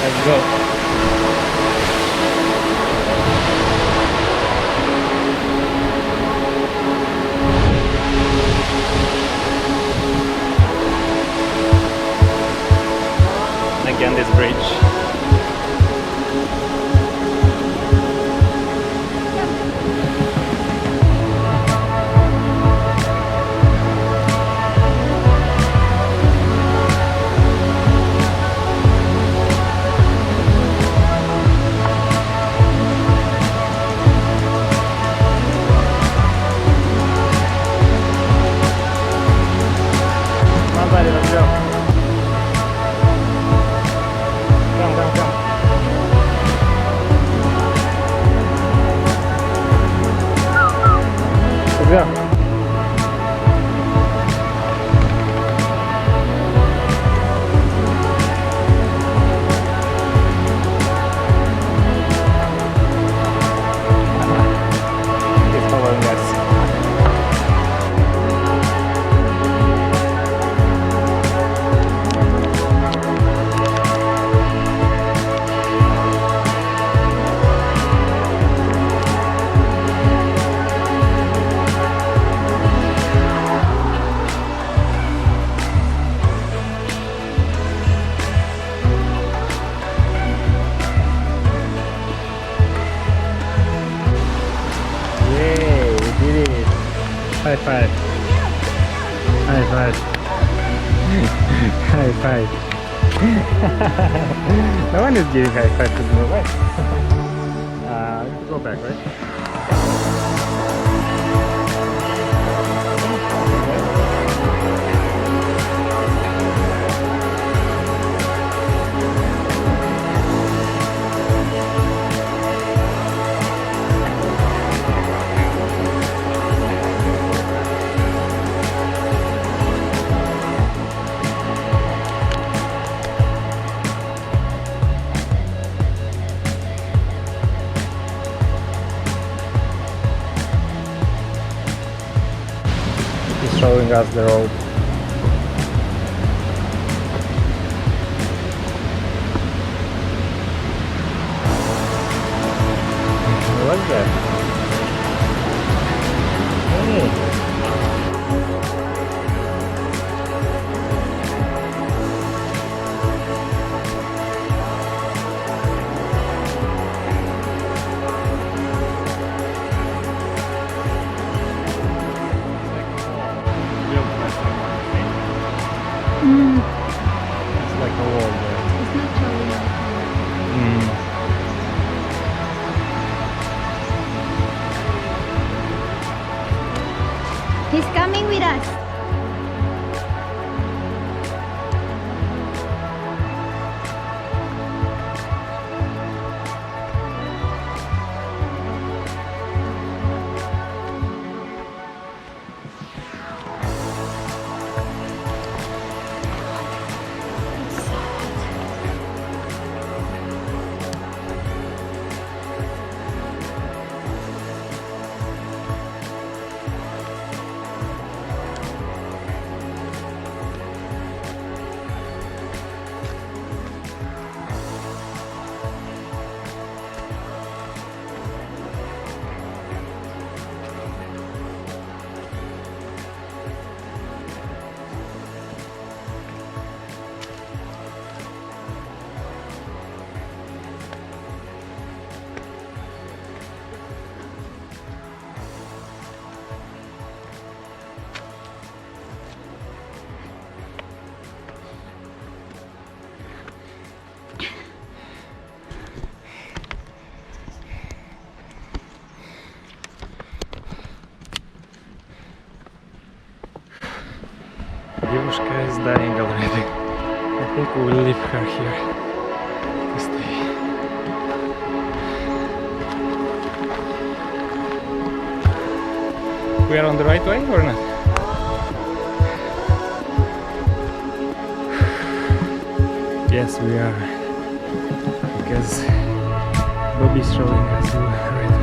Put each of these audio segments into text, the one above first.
Let's go. Again, this bridge. Come on, buddy, let's go. Come. Let's go. He's following us. Yay, we did it. High five. High five. High five. No one is giving high five to me, right? Go back, right? He's showing us the road. What's that? Hey. It's like a wall there. It's not showing up. He's coming with us. Девушка is dying already. I think we will leave her here to stay. We are on the right way or not? Yes, we are. Because Bobby's showing us the right way.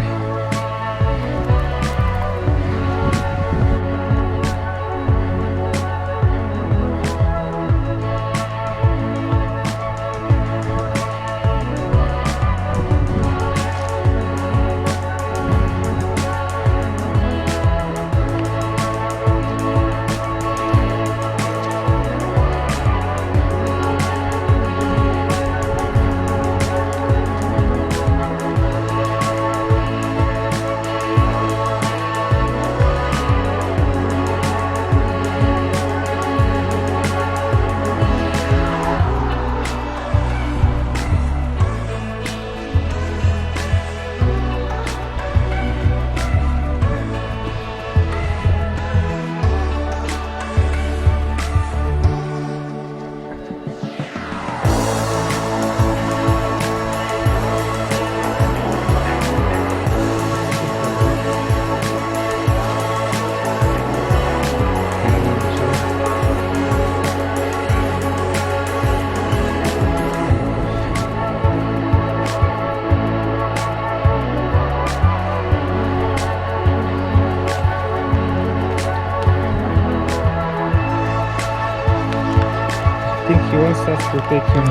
think he wants us to take him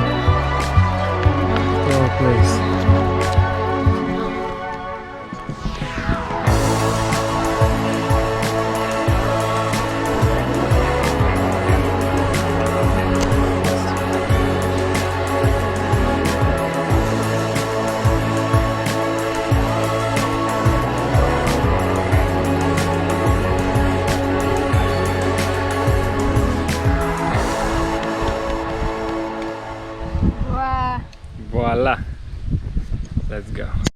to our place.